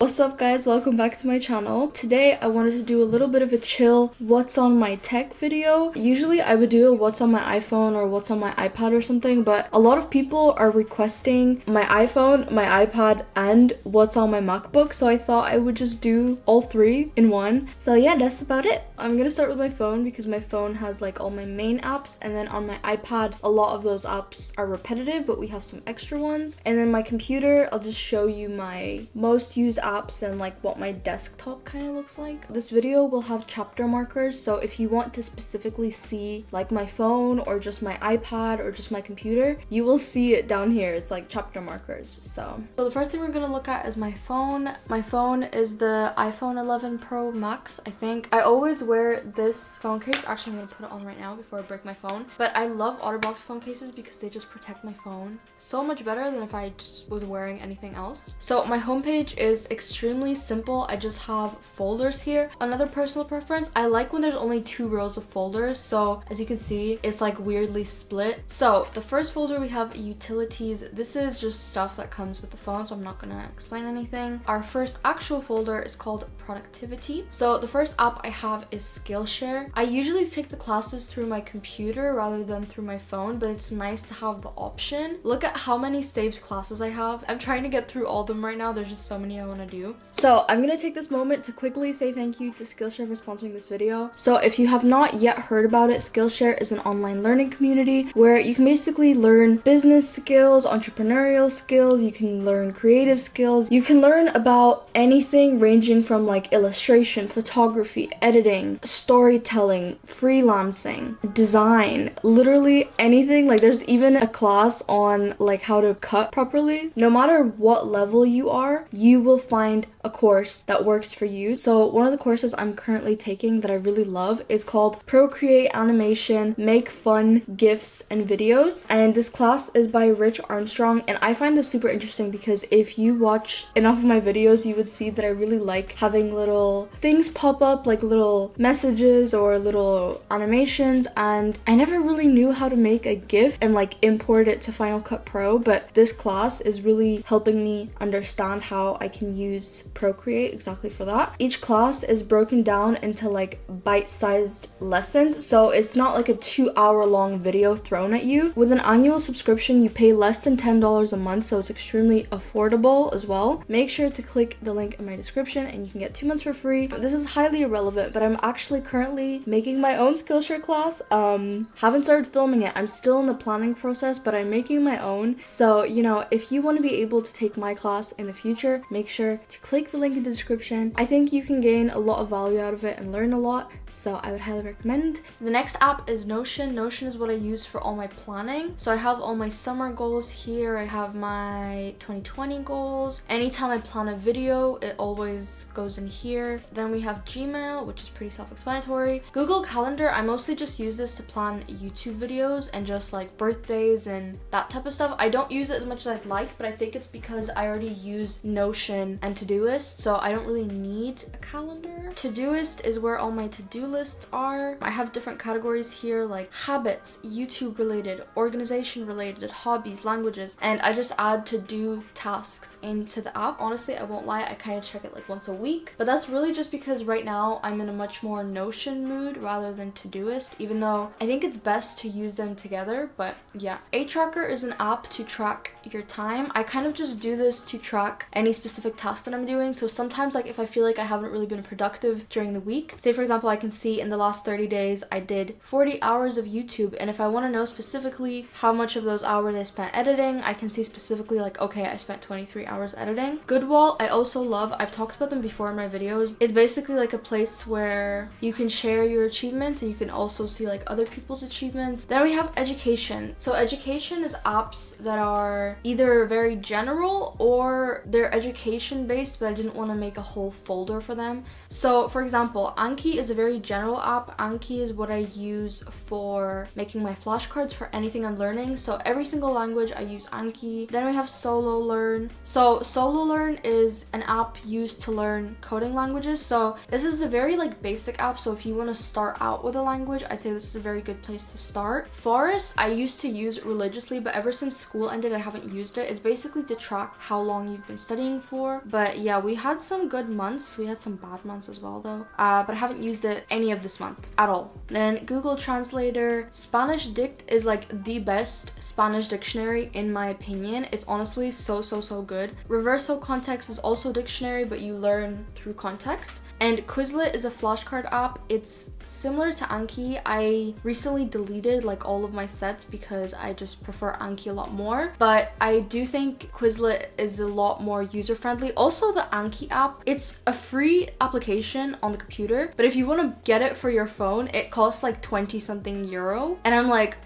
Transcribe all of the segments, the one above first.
What's up guys, welcome back to my channel. Today I wanted to do a little bit of a chill what's on my tech video. Usually I would do a what's on my iPhone or what's on my iPad or something, but a lot of people are requesting my iPhone, my iPad, and what's on my MacBook, so I thought I would just do all three in one. So yeah, that's about it. I'm gonna start with my phone because my phone has like all my main apps, and then on my iPad a lot of those apps are repetitive but we have some extra ones. And then my computer, I'll just show you my most used apps and like what my desktop kind of looks like. This video will have chapter markers, so if you want to specifically see like my phone or just my iPad or just my computer, you will see it down here. It's like chapter markers. So the first thing we're gonna look at is my phone. My phone is the iPhone 11 Pro Max, I think. I always wear this phone case. Actually, I'm gonna put it on right now before I break my phone. But I love OtterBox phone cases because they just protect my phone so much better than if I just was wearing anything else. So my homepage is extremely simple. I just have folders here. Another personal preference, I like when there's only 2 rows of folders, so as you can see it's like weirdly split. So the first folder we have utilities. This is just stuff that comes with the phone, so I'm not gonna explain anything. Our first actual folder is called productivity. So the first app I have is Skillshare. I usually take the classes through my computer rather than through my phone, but it's nice to have the option. Look at how many saved classes I have. I'm trying to get through all of them right now. There's just so many I want to do. So I'm gonna take this moment to quickly say thank you to Skillshare for sponsoring this video. So if you have not yet heard about it, Skillshare is an online learning community where you can basically learn business skills, entrepreneurial skills, you can learn creative skills, you can learn about anything ranging from like illustration, photography, editing, storytelling, freelancing, design, literally anything. Like there's even a class on like how to cut properly. No matter what level you are, you will find a course that works for you. So one of the courses I'm currently taking that I really love is called Procreate Animation, Make Fun GIFs and Videos, and this class is by Rich Armstrong, and I find this super interesting because if you watch enough of my videos you would see that I really like having little things pop up, like little messages or little animations, and I never really knew how to make a GIF and like import it to Final Cut Pro, but this class is really helping me understand how I can use Procreate exactly for that. Each class is broken down into like bite-sized lessons, so it's not like a 2-hour long video thrown at you. With an annual subscription you pay less than $10 a month, so it's extremely affordable as well. Make sure to click the link in my description and you can get 2 months for free. This is highly irrelevant, but I'm actually currently making my own Skillshare class. Haven't started filming it. I'm still in the planning process, but I'm making my own. So you know, if you want to be able to take my class in the future, make sure to click the link in the description. I think you can gain a lot of value out of it and learn a lot, so I would highly recommend. The next app is Notion. Notion is what I use for all my planning. So I have all my summer goals here. I have my 2020 goals. Anytime I plan a video, it always goes in here. Then we have Gmail, which is pretty self-explanatory. Google Calendar, I mostly just use this to plan YouTube videos and just like birthdays and that type of stuff. I don't use it as much as I'd like, but I think it's because I already use Notion and Todoist, so I don't really need a calendar. Todoist is where all my to-do lists are. I have different categories here like habits, YouTube related, organization related, hobbies, languages, and I just add to-do tasks into the app. Honestly, I won't lie, I kind of check it like once a week, but that's really just because right now I'm in a much more Notion mood rather than Todoist, even though I think it's best to use them together. But yeah, A Tracker is an app to track your time. I kind of just do this to track any specific task that I'm doing. So sometimes like if I feel like I haven't really been productive during the week, say for example I can see in the last 30 days I did 40 hours of YouTube, and if I want to know specifically how much of those hours I spent editing, I can see specifically like, okay, I spent 23 hours editing. Goodwall I also love. I've talked about them before in my videos. It's basically like a place where you can share your achievements and you can also see like other people's achievements. Then we have education. So education is apps that are either very general or they're education based, but I didn't want to make a whole folder for them. So for example, Anki is a very general app. Anki is what I use for making my flashcards for anything I'm learning. So every single language I use Anki. Then we have Solo Learn. So Solo Learn is an app used to learn coding languages. So this is a very like basic basic app, so if you want to start out with a language, I'd say this is a very good place to start. Forest, I used to use religiously, but ever since school ended, I haven't used it. It's basically to track how long you've been studying for. But yeah, we had some good months. We had some bad months as well though. But I haven't used it any of this month at all. Then Google Translator. Spanish Dict is like the best Spanish dictionary in my opinion. It's honestly so good. Reverso Context is also a dictionary, but you learn through context. And Quizlet is a flashcard app. It's similar to Anki. I recently deleted like all of my sets because I just prefer Anki a lot more. But I do think Quizlet is a lot more user-friendly. Also the Anki app, it's a free application on the computer, but if you want to get it for your phone, it costs like 20 something euro. And I'm like,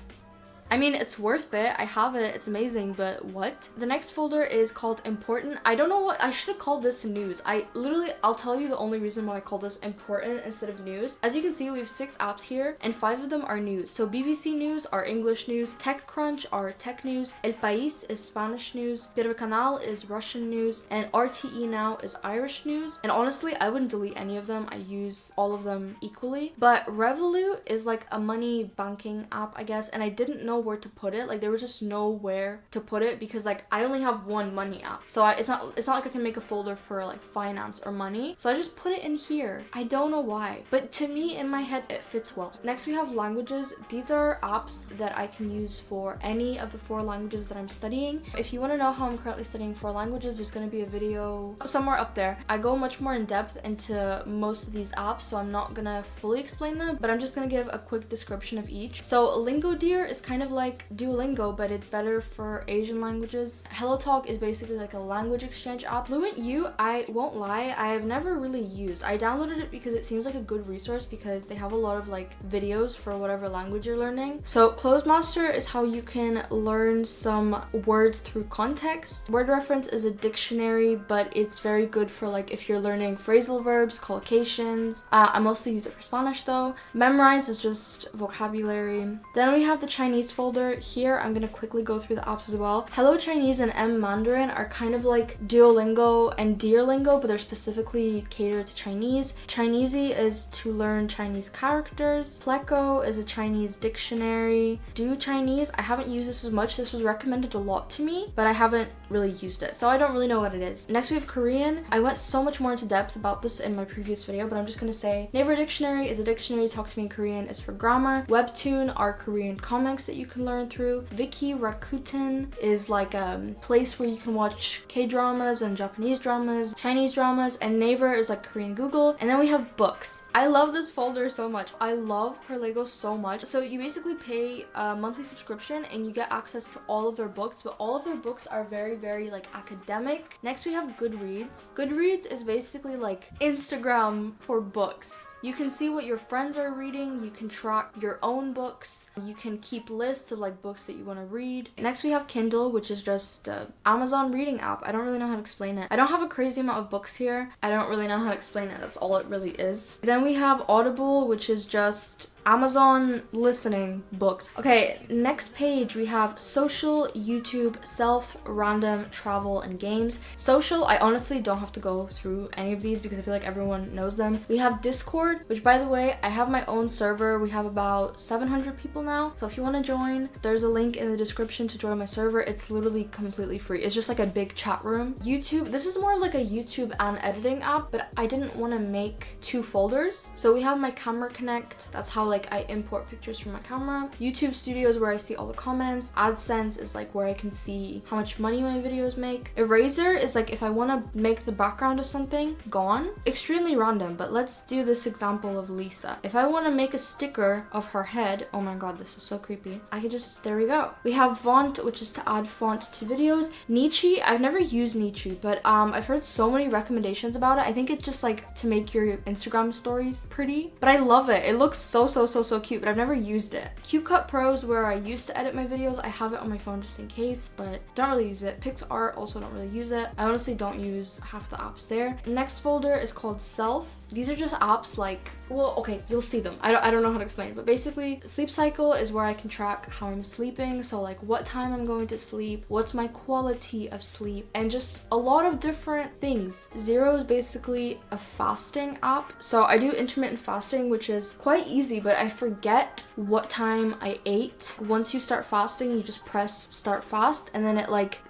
I mean, it's worth it. I have it. It's amazing, but what? The next folder is called Important. I don't know what I should have called this news. I'll tell you the only reason why I call this important instead of news. As you can see, we have 6 apps here and 5 of them are news. So BBC News are English news, TechCrunch are tech news, El País is Spanish news, Первый Canal is Russian news, and RTE Now is Irish news. And honestly, I wouldn't delete any of them. I use all of them equally. But Revolut is like a money banking app, I guess, and I didn't know where to put it. Like there was just nowhere to put it because like I only have one money app, so it's not like I can make a folder for like finance or money, so I just put it in here. I don't know why, but to me in my head it fits well. Next we have languages. These are apps that I can use for any of the 4 languages that I'm studying. If you want to know how I'm currently studying 4 languages, there's going to be a video somewhere up there. I go much more in depth into most of these apps, so I'm not gonna fully explain them, but I'm just gonna give a quick description of each. So Lingodeer is kind of like Duolingo, but it's better for Asian languages. HelloTalk is basically like a language exchange app. Fluent U, I won't lie, I have never really used. I downloaded it because it seems like a good resource because they have a lot of like videos for whatever language you're learning. So Closemaster is how you can learn some words through context. Word Reference is a dictionary, but it's very good for like if you're learning phrasal verbs, collocations. I mostly use it for Spanish though. Memrise is just vocabulary. Then we have the Chinese folder. Here I'm gonna quickly go through the apps as well. Hello Chinese and M Mandarin are kind of like Duolingo and Dearlingo, but they're specifically catered to Chinese. Chinesey is to learn Chinese characters. Pleco is a Chinese dictionary. Do Chinese, I haven't used this as much. This was recommended a lot to me, but I haven't really used it, so I don't really know what it is. Next we have Korean. I went so much more into depth about this in my previous video, but I'm just gonna say Naver Dictionary is a dictionary. Talk to me in Korean is for grammar. Webtoon are Korean comics that you can learn through. Viki Rakuten is like a place where you can watch K-dramas and Japanese dramas, Chinese dramas, and Naver is like Korean Google. And then we have books. I love this folder so much. I love Perlego so much. So you basically pay a monthly subscription and you get access to all of their books, but all of their books are very like academic. Next we have Goodreads. Goodreads is basically like Instagram for books. You can see what your friends are reading, you can track your own books, you can keep lists of like books that you want to read. Next we have Kindle, which is just an Amazon reading app. I don't really know how to explain it. I don't have a crazy amount of books here. I don't really know how to explain it. That's all it really is. Then we have Audible, which is just Amazon listening books. Okay, next page we have social, YouTube, self, random, travel, and games. Social, I honestly don't have to go through any of these because I feel like everyone knows them. We have Discord, which by the way, I have my own server. We have about 700 people now. So if you want to join, there's a link in the description to join my server. It's literally completely free. It's just like a big chat room. YouTube, this is more like a YouTube and editing app, but I didn't want to make 2 folders. So we have my Camera Connect. That's how like I import pictures from my camera. YouTube Studio is where I see all the comments. AdSense is like where I can see how much money my videos make. Eraser is like if I want to make the background of something gone. Extremely random, but let's do this example of Lisa. If I want to make a sticker of her head, oh my god, this is so creepy. I can just, there we go. We have Font, which is to add font to videos. Nietzsche, I've never used Nietzsche, but I've heard so many recommendations about it. I think it's just like to make your Instagram stories pretty, but I love it. It looks so so cute, but I've never used it. CuteCut Pro is where I used to edit my videos. I have it on my phone just in case, but don't really use it. PixArt, also don't really use it. I honestly don't use half the apps there. Next folder is called Self. These are just apps like, well, okay, you'll see them. I don't know how to explain it, but basically sleep cycle is where I can track how I'm sleeping. So like what time I'm going to sleep, what's my quality of sleep, and just a lot of different things. Zero is basically a fasting app. So I do intermittent fasting, which is quite easy, but I forget what time I ate. Once you start fasting, you just press start fast and then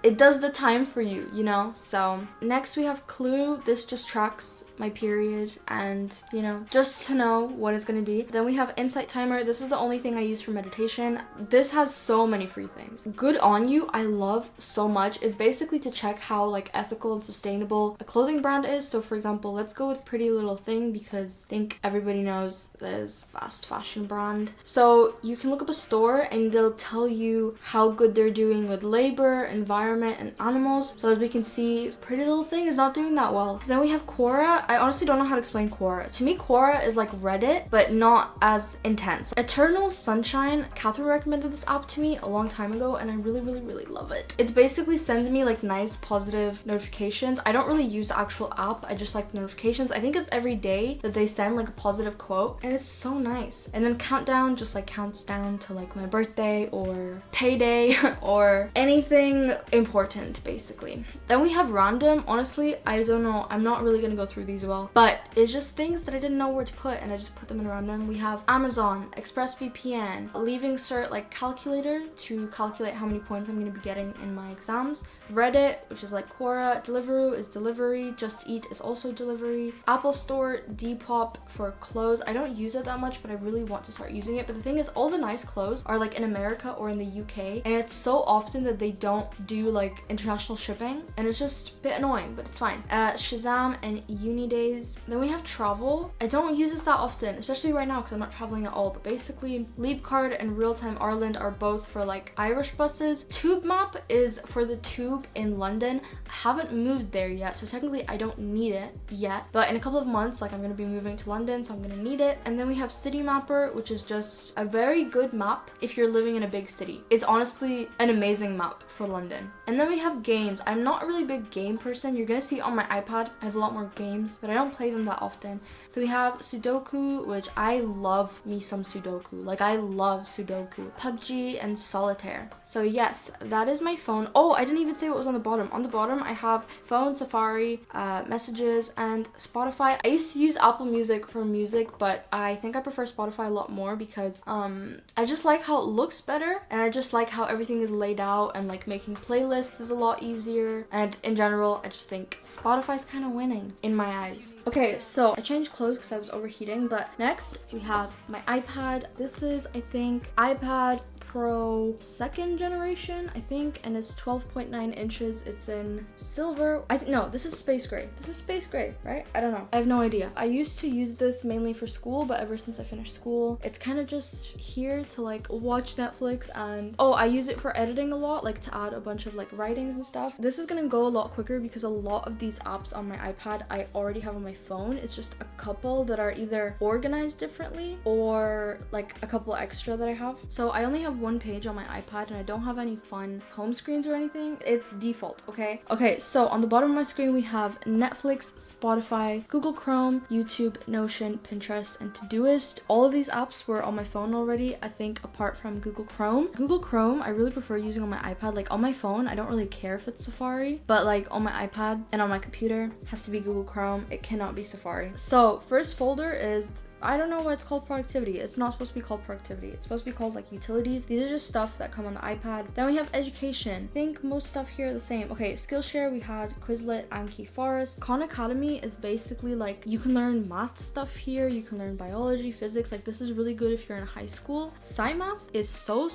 it does the time for you, you know? So next we have Clue. This just tracks my period and, you know, just to know what it's gonna be. Then we have Insight Timer. This is the only thing I use for meditation. This has so many free things. Good On You, I love so much. It's basically to check how like ethical and sustainable a clothing brand is. So for example, let's go with Pretty Little Thing because I think everybody knows that is fast fashion brand. So you can look up a store and they'll tell you how good they're doing with labor, environment, and animals. So as we can see, Pretty Little Thing is not doing that well. Then we have Quora. I honestly don't know how to explain Quora. To me, Quora is like Reddit, but not as intense. Eternal Sunshine, Catherine recommended this app to me a long time ago, and I really love it. It basically sends me like nice positive notifications. I don't really use the actual app, I just like the notifications. I think it's every day that they send like a positive quote, and it's so nice. And then Countdown just like counts down to like my birthday or payday or anything important, basically. Then we have Random. Honestly, I don't know. I'm not really gonna go through these well, but it's just things that I didn't know where to put and I just put them in random. We have Amazon, ExpressVPN, Leaving Cert like calculator to calculate how many points I'm going to be getting in my exams, Reddit, which is like Quora, Deliveroo is delivery, Just Eat is also delivery, Apple Store, Depop for clothes. I don't use it that much, but I really want to start using it. But the thing is, all the nice clothes are like in America or in the UK, and it's so often that they don't do like international shipping, and it's just a bit annoying, but it's fine. Shazam and Unidays. Then we have Travel. I don't use this that often, especially right now because I'm not traveling at all, but basically Leapcard and Real-Time Ireland are both for like Irish buses. Tube Map is for the tube in London. I haven't moved there yet, so technically I don't need it yet, but in a couple of months, like I'm gonna be moving to London, so I'm gonna need it. And then we have City Mapper, which is just a very good map if you're living in a big city. It's honestly an amazing map for London. And then we have games. I'm not a really big game person. You're gonna see on my iPad I have a lot more games, but I don't play them that often. So we have Sudoku, which I love me some Sudoku. Like I love Sudoku. PUBG and Solitaire. So yes, that is my phone. Oh, I didn't even say what was on the bottom. On the bottom I have phone, Safari, messages, and Spotify. I used to use Apple Music for music, but I think I prefer Spotify a lot more because I just like how it looks better, and I just like how everything is laid out, and like making playlists is a lot easier, and in general I just think Spotify's kind of winning in my eyes. Okay, so I changed clothes because I was overheating, but next we have my iPad. This is, I think, iPad Pro 2nd generation, I think, and it's 12.9 inches. It's in silver. No, this is space gray. This is space gray, right? I don't know. I have no idea. I used to use this mainly for school, but ever since I finished school, it's kind of just here to like watch Netflix, and oh, I use it for editing a lot, like to add a bunch of like writings and stuff. This is gonna go a lot quicker because a lot of these apps on my iPad I already have on my phone. It's just a couple that are either organized differently or like a couple extra that I have. So I only have one page on my iPad and I don't have any fun home screens or anything. It's default, okay? Okay, so on the bottom of my screen we have Netflix, Spotify, Google Chrome, YouTube, Notion, Pinterest, and Todoist. All of these apps were on my phone already, I think, apart from Google Chrome. Google Chrome I really prefer using on my iPad. Like on my phone I don't really care if it's Safari, but like on my iPad and on my computer it has to be Google Chrome. It cannot be Safari. So first folder is, I don't know why it's called productivity. It's not supposed to be called productivity. It's supposed to be called like utilities. These are just stuff that come on the iPad. Then we have education. I think most stuff here are the same. Okay, Skillshare, we had Quizlet, Anki Forest. Khan Academy is basically like you can learn math stuff here. You can learn biology, physics. Like this is really good if you're in high school. SciMath is so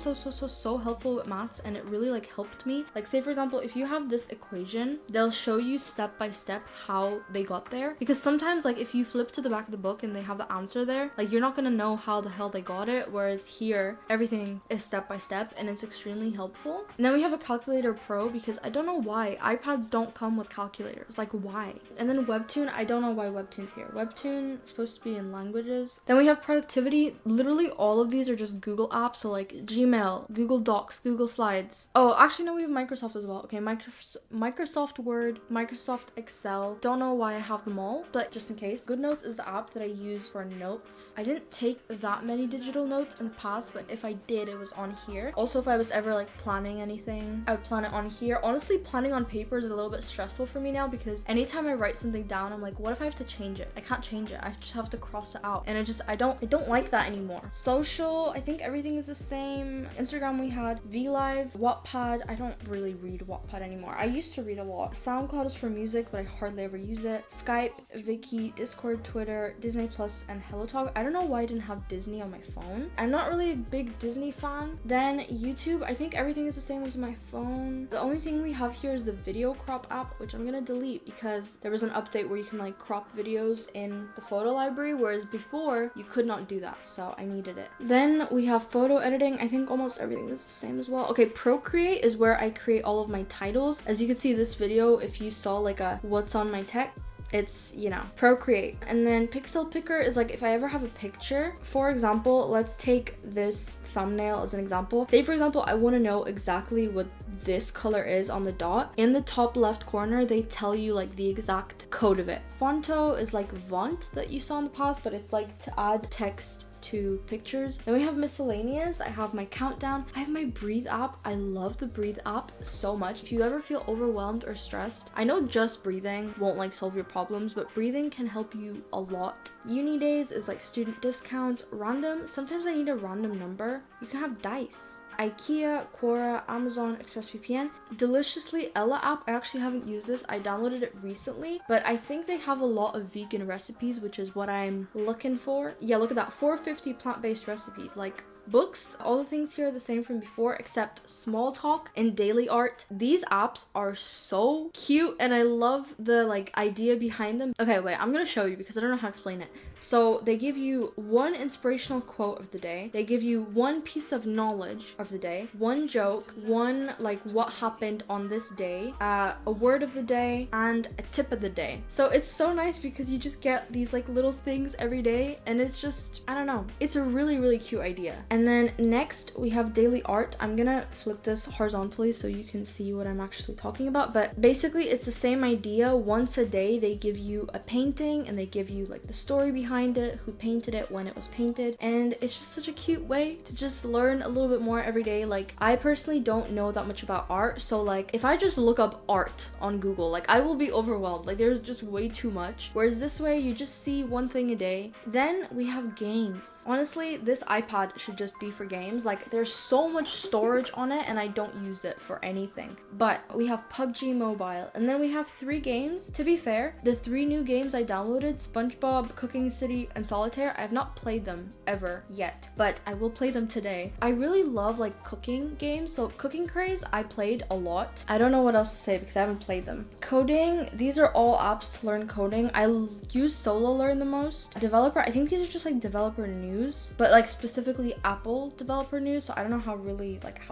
helpful with maths, and it really like helped me. Like say for example, if you have this equation, they'll show you step by step how they got there. Because sometimes like if you flip to the back of the book and they have the answer answer there. Like, you're not gonna know how the hell they got it, whereas here everything is step by step and it's extremely helpful. And then we have a calculator pro, because I don't know why iPads don't come with calculators. Like, why? And then Webtoon, I don't know why Webtoon's here. Webtoon is supposed to be in languages. Then we have productivity. Literally all of these are just Google apps, so like Gmail, Google Docs, Google Slides. Oh, actually no, we have Microsoft as well. Okay, Microsoft Word, Microsoft Excel. Don't know why I have them all, but just in case. GoodNotes is the app that I use for notes. I didn't take that many digital notes in the past, but if I did, it was on here. Also, if I was ever like planning anything, I would plan it on here. Honestly, planning on paper is a little bit stressful for me now, because anytime I write something down, I'm like, what if I have to change it? I can't change it. I just have to cross it out. And I don't like that anymore. Social, I think everything is the same. Instagram, we had VLive, Wattpad. I don't really read Wattpad anymore. I used to read a lot. SoundCloud is for music, but I hardly ever use it. Skype, Viki, Discord, Twitter, Disney Plus, and HelloTalk. I don't know why I didn't have Disney on my phone. I'm not really a big Disney fan. Then YouTube, I think everything is the same as my phone. The only thing we have here is the video crop app, which I'm gonna delete because there was an update where you can like crop videos in the photo library, whereas before you could not do that, so I needed it. Then we have photo editing. I think almost everything is the same as well. Okay, Procreate is where I create all of my titles. As you can see this video, if you saw like a what's on my tech, it's, you know, Procreate. And then Pixel Picker is like if I ever have a picture. For example, let's take this thumbnail as an example. Say for example, I want to know exactly what this color is on the dot. In the top left corner, they tell you like the exact code of it. Fonto is like font that you saw in the past, but it's like to add text to pictures. Then we have miscellaneous. I have my countdown. I have my breathe app. I love the breathe app so much. If you ever feel overwhelmed or stressed, I know just breathing won't like solve your problems, but breathing can help you a lot. Uni days is like student discounts. Random, sometimes I need a random number. You can have dice. IKEA, Quora, Amazon, ExpressVPN. Deliciously Ella app, I actually haven't used this. I downloaded it recently, but I think they have a lot of vegan recipes, which is what I'm looking for. Yeah, look at that, 450 plant-based recipes. Like, books, all the things here are the same from before except small talk and daily art. These apps are so cute and I love the like idea behind them. Okay, wait, I'm gonna show you because I don't know how to explain it. So they give you one inspirational quote of the day, they give you one piece of knowledge of the day, one joke, one like what happened on this day, a word of the day, and a tip of the day. So it's so nice because you just get these like little things every day and it's just, I don't know, it's a really, really cute idea. And then next we have daily art. I'm gonna flip this horizontally so you can see what I'm actually talking about, but basically it's the same idea. Once a day they give you a painting and they give you like the story behind it, who painted it, when it was painted, and it's just such a cute way to just learn a little bit more every day. Like, I personally don't know that much about art, so like if I just look up art on Google, like I will be overwhelmed. Like there's just way too much, whereas this way you just see one thing a day. Then we have games. Honestly, this iPad should just be for games. Like there's so much storage on it and I don't use it for anything. But we have PUBG Mobile, and then we have 3 games. To be fair, the 3 new games I downloaded, SpongeBob, Cooking City, and Solitaire, I have not played them ever yet, but I will play them today. I really love like cooking games, so Cooking Craze I played a lot. I don't know what else to say because I haven't played them. Coding, these are all apps to learn coding. I use Solo Learn the most. Developer, I think these are just like developer news, but like specifically Apple developer news, so I don't know how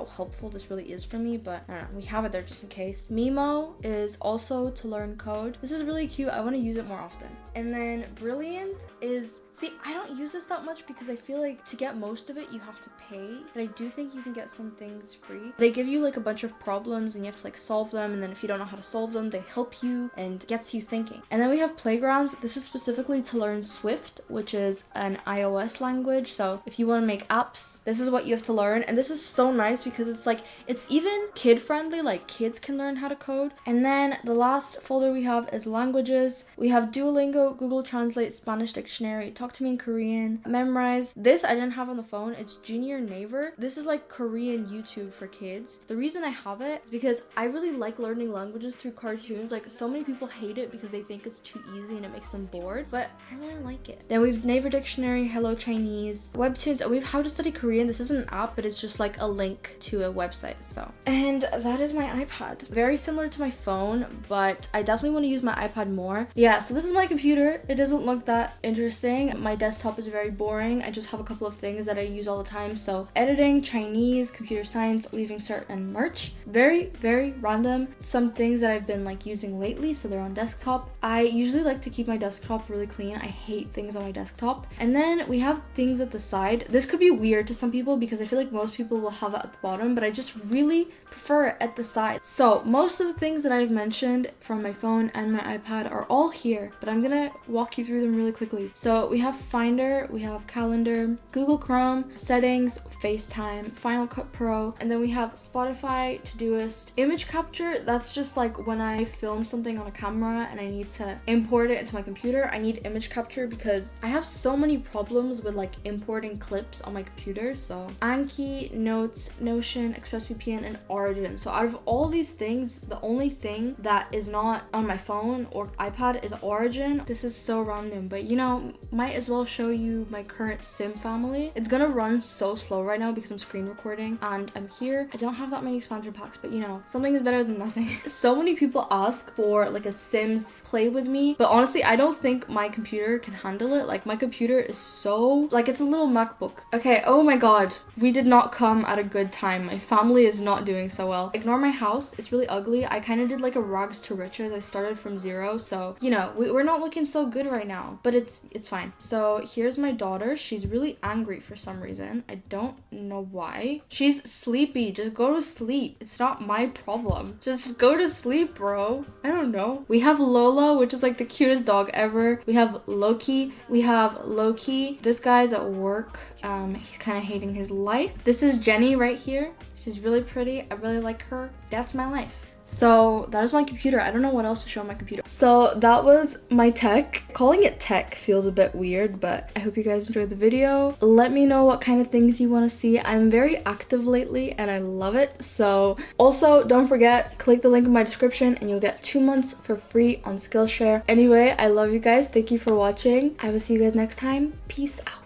helpful this really is for me, but I don't know, we have it there just in case. Mimo is also to learn code. This is really cute. I want to use it more often. And then Brilliant is, see, I don't use this that much because I feel like to get most of it you have to pay, but I do think you can get some things free. They give you like a bunch of problems and you have to like solve them, and then if you don't know how to solve them, they help you and gets you thinking. And then we have Playgrounds. This is specifically to learn Swift, which is an iOS language, so if you want to make apps, this is what you have to learn. And this is so nice because it's like, it's even kid friendly, like kids can learn how to code. And then the last folder we have is languages. We have Duolingo, Google Translate, Spanish Dictionary, Talk to Me in Korean, Memrise. This I didn't have on the phone. It's Junior Naver. This is like Korean YouTube for kids. The reason I have it is because I really like learning languages through cartoons. Like so many people hate it because they think it's too easy and it makes them bored, but I really like it. Then we've Naver Dictionary, Hello Chinese, Webtoons, and we've How to study Korean. This isn't an app, but it's just like a link to a website. So, and that is my iPad. Very similar to my phone, but I definitely want to use my iPad more. Yeah, so this is my computer. It doesn't look that interesting. My desktop is very boring. I just have a couple of things that I use all the time. So editing, Chinese, computer science, leaving cert, and merch. Very, very random. Some things that I've been like using lately, so they're on desktop. I usually like to keep my desktop really clean. I hate things on my desktop. And then we have things at the side. This could be weird to some people because I feel like most people will have it at the bottom, but I just really prefer it at the side. So most of the things that I've mentioned from my phone and my iPad are all here, but I'm gonna walk you through them really quickly. So we have Finder, we have Calendar, Google Chrome, Settings, FaceTime, Final Cut Pro, and then we have Spotify, Todoist, Image Capture. That's just like when I film something on a camera and I need to import it into my computer. I need image capture because I have so many problems with like importing clips on my computer. So Anki, Notes, Notion, ExpressVPN, and Origin. So out of all these things, the only thing that is not on my phone or iPad is Origin. This is so random, but you know, might as well show you my current sim family. It's gonna run so slow right now because I'm screen recording and I'm here. I don't have that many expansion packs, but you know, something is better than nothing. So many people ask for like a Sims play with me, but honestly, I don't think my computer can handle it. Like my computer is so, like it's a little MacBook. Okay, oh my god, we did not come at a good time. My family is not doing so well. Ignore my house, it's really ugly. I kind of did like a rags to riches. I started from zero, so you know, we're not looking so good right now, but it's fine. So here's my daughter. She's really angry for some reason. I don't know why. She's sleepy. Just go to sleep. It's not my problem. Just go to sleep, bro. I don't know. We have Lola, which is like the cutest dog ever. We have Loki. We have Loki. This guy's at work. He's kind of hating his life. This is Jenny right here. She's really pretty. I really like her. That's my life. So that is my computer. I don't know what else to show on my computer. So that was my tech. Calling it tech feels a bit weird, but I hope you guys enjoyed the video. Let me know what kind of things you want to see. I'm very active lately and I love it. So also don't forget, click the link in my description and you'll get 2 months for free on Skillshare. Anyway, I love you guys. Thank you for watching. I will see you guys next time. Peace out.